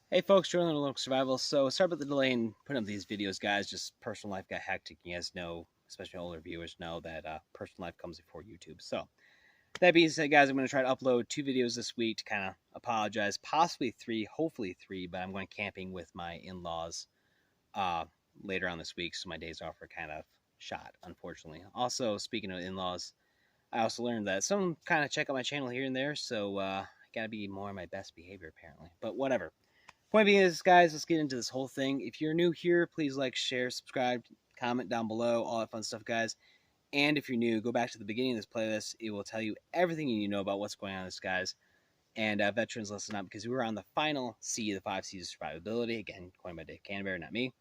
Hey folks, Jordan Local Survival. So sorry about the delay in putting up these videos, guys. Just personal life got hectic. You guys know, especially older viewers know that personal life comes before YouTube. So that being said, guys, I'm going to try to upload 2 videos this week to kind of apologize. Possibly 3, hopefully 3, but I'm going camping with my in-laws uh, later on this week, so my days off are kind of shot, unfortunately. Also, speaking of in-laws, I also learned that some kind of check out my channel here and there, so I got to be more on my best behavior, apparently. But whatever. Point being is, guys, let's get into this whole thing. If you're new here, please like, share, subscribe, comment down below, all that fun stuff, guys. And if you're new, go back to the beginning of this playlist. It will tell you everything you need to know about what's going on in this, guys. And veterans, listen up, because we were on the final C of the 5 C's of survivability. Again, coined by Dave Canterbury, not me.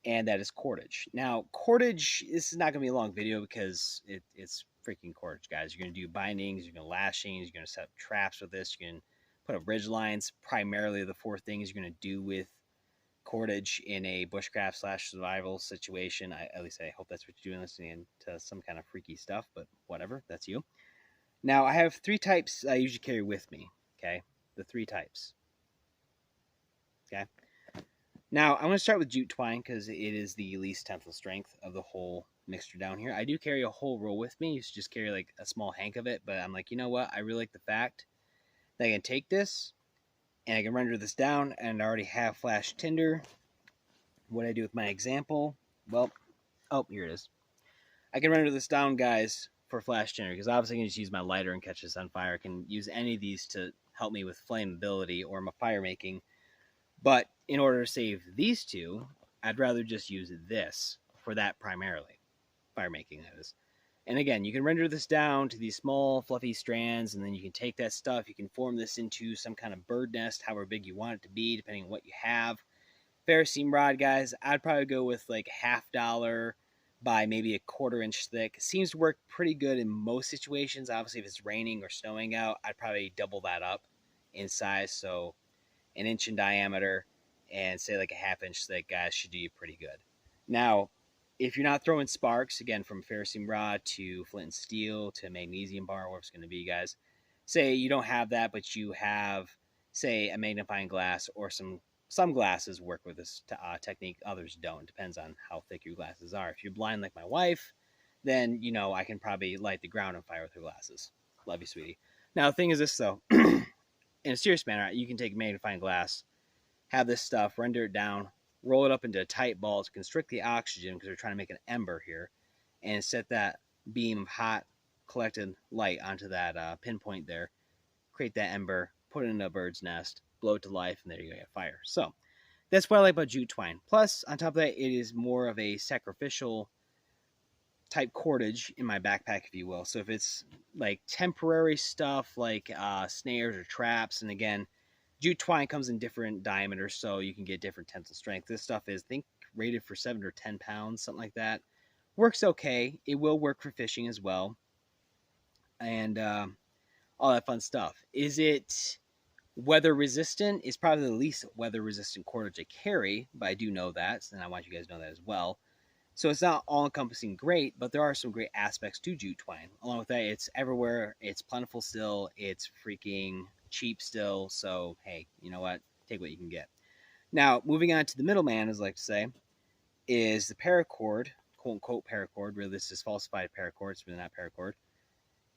And that is cordage. Now, cordage, this is not going to be a long video because it's freaking cordage, guys. You're going to do bindings, you're going to lashings, you're going to set up traps with this, you're going to put up ridge lines. Primarily the 4 things you're going to do with cordage in a bushcraft slash survival situation. At least I hope that's what you're doing, listening to some kind of freaky stuff, but whatever, that's you. Now, I have 3 types I usually carry with me, okay? The 3 types, okay? Now, I'm going to start with jute twine because it is the least tensile strength of the whole mixture down here. I do carry a whole roll with me. I used to just carry like a small hank of it, but I'm like, you know what? I really like the fact that I can take this and I can render this down, and I already have flash tinder. What I do with my example, well, oh, here it is. I can render this down, guys, for flash tinder because obviously I can just use my lighter and catch this on fire. I can use any of these to help me with flammability or my fire making. But in order to save these 2, I'd rather just use this for that primarily. Fire making, that is. And again, you can render this down to these small, fluffy strands, and then you can take that stuff, you can form this into some kind of bird nest, however big you want it to be, depending on what you have. Ferrocene rod, guys, I'd probably go with like $1/2 by maybe a 1/4 inch thick. Seems to work pretty good in most situations. Obviously, if it's raining or snowing out, I'd probably double that up in size. So 1 inch in diameter and say like a 1/2 inch thick, guys, should do you pretty good. Now, if you're not throwing sparks, again, from ferrocene rod to flint and steel to magnesium bar, whatever it's going to be, guys, say you don't have that, but you have, say, a magnifying glass or some glasses work with this technique, others don't. Depends on how thick your glasses are. If you're blind like my wife, then, you know, I can probably light the ground on fire with her glasses. Love you, sweetie. Now, the thing is this, though. In a serious manner, you can take magnifying glass, have this stuff, render it down, roll it up into a tight ball to constrict the oxygen because we're trying to make an ember here, and set that beam of hot collected light onto that pinpoint there, create that ember, put it in a bird's nest, blow it to life, and there you go, get fire. So that's what I like about jute twine. Plus, on top of that, it is more of a sacrificial type cordage in my backpack, if you will. So if it's like temporary stuff like snares or traps, and again, jute twine comes in different diameters, so you can get different tensile strength. This stuff is, I think, rated for 7 or 10 pounds, something like that. Works okay. It will work for fishing as well, and all that fun stuff. Is it weather resistant? It's probably the least weather resistant cordage I carry, but I do know that, and I want you guys to know that as well. So it's not all encompassing great, but there are some great aspects to jute twine. Along with that, it's everywhere. It's plentiful still. It's freaking cheap still. So, hey, you know what? Take what you can get. Now, moving on to the middleman, as I like to say, is the paracord, quote unquote paracord. Really, this is falsified paracord. It's really not paracord.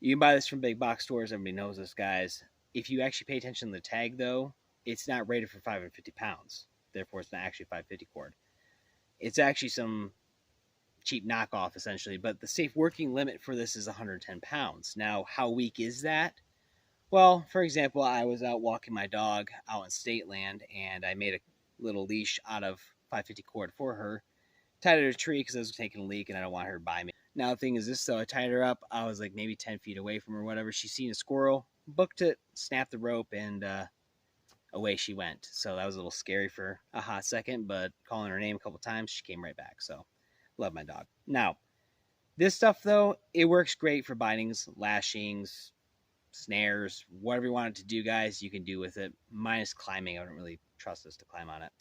You can buy this from big box stores. Everybody knows this, guys. If you actually pay attention to the tag, though, it's not rated for 550 pounds. Therefore, it's not actually 550 cord. It's actually some cheap knockoff, essentially, but the safe working limit for this is 110 pounds. Now, how weak is that? Well, for example, I was out walking my dog out in state land, and I made a little leash out of 550 cord for her, tied her to a tree because I was taking a leak and I don't want her by me. Now, the thing is this, though, I tied her up. I was like maybe 10 feet away from her, whatever. She seen a squirrel, booked it, snapped the rope, and away she went. So that was a little scary for a hot second, but calling her name a couple times, she came right back. So love my dog. Now, this stuff, though, it works great for bindings, lashings, snares, whatever you want it to do, guys, you can do with it. Minus climbing. I don't really trust this to climb on it.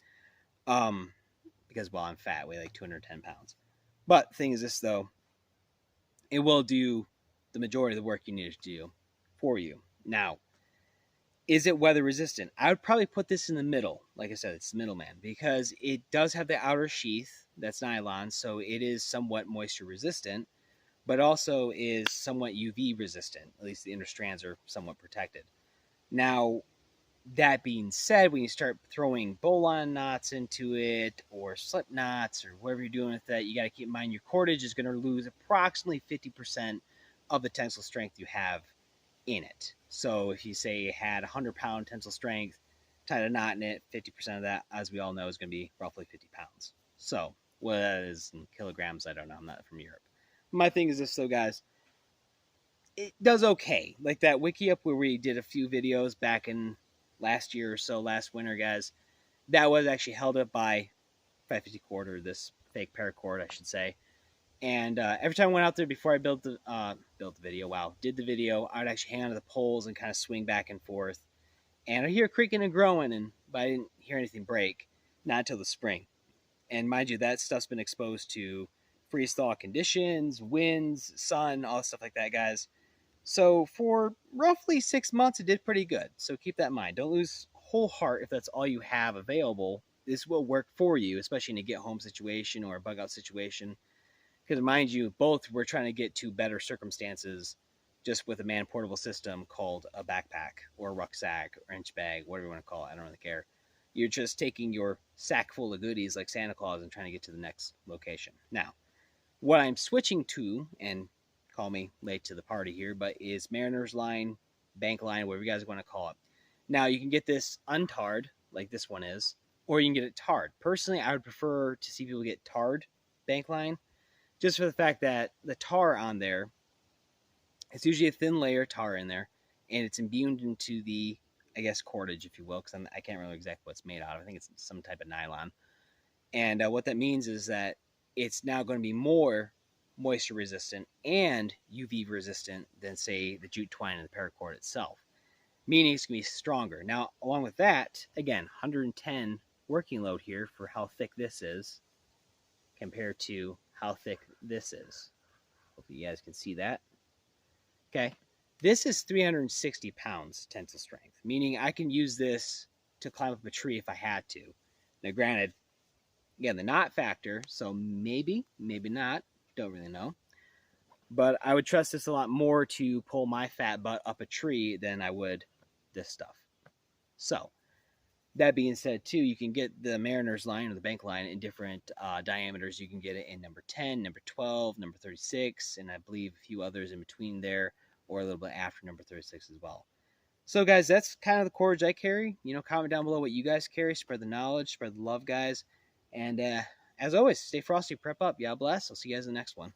Because, well, I'm fat, weigh like 210 pounds. But the thing is this, though, it will do the majority of the work you need it to do for you. Now, Is it weather resistant? I would probably put this in the middle. Like I said, it's the middleman, because it does have the outer sheath that's nylon, so it is somewhat moisture resistant, but also is somewhat UV resistant. At least the inner strands are somewhat protected. Now, that being said, when you start throwing bowl-on knots into it, or slip knots, or whatever you're doing with that, you got to keep in mind your cordage is going to lose approximately 50% of the tensile strength you have in it. So if you say you had 100-pound tensile strength, tied a knot in it, 50% of that, as we all know, is going to be roughly 50 pounds. So what that is in kilograms, I don't know. I'm not from Europe. My thing is this, though, guys. It does okay. Like that wiki up where we did a few videos back in last year or so, last winter, guys, that was actually held up by 550 cord, or this fake paracord, I should say. And every time I went out there before I did the video, I would actually hang onto the poles and kind of swing back and forth. And I hear creaking and growing, but I didn't hear anything break, not until the spring. And mind you, that stuff's been exposed to freeze-thaw conditions, winds, sun, all stuff like that, guys. So for roughly 6 months, it did pretty good. So keep that in mind. Don't lose whole heart if that's all you have available. This will work for you, especially in a get-home situation or a bug-out situation. Because mind you, both we're trying to get to better circumstances just with a man-portable system called a backpack or a rucksack or inch bag, whatever you want to call it. I don't really care. You're just taking your sack full of goodies like Santa Claus and trying to get to the next location. Now, what I'm switching to, and call me late to the party here, but is Mariner's Line, Bank Line, whatever you guys want to call it. Now, you can get this untarred, like this one is, or you can get it tarred. Personally, I would prefer to see people get tarred Bank Line, just for the fact that the tar on there, it's usually a thin layer of tar in there, and it's imbued into the, I guess, cordage, if you will, because I can't remember exactly what it's made out of. I think it's some type of nylon. And what that means is that it's now going to be more moisture resistant and UV resistant than, say, the jute twine and the paracord itself, meaning it's going to be stronger. Now, along with that, again, 110 working load here for how thick this is compared to how thick this is. Hopefully you guys can see that. Okay, this is 360 pounds tensile strength, meaning I can use this to climb up a tree if I had to. Now, granted, again, the knot factor, so maybe not, don't really know. But I would trust this a lot more to pull my fat butt up a tree than I would this stuff. So, that being said, too, you can get the Mariner's Line or the Bank Line in different diameters. You can get it in number 10, number 12, number 36, and I believe a few others in between there, or a little bit after number 36 as well. So, guys, that's kind of the cordage I carry. You know, comment down below what you guys carry. Spread the knowledge, spread the love, guys. And as always, stay frosty, prep up. God bless. I'll see you guys in the next one.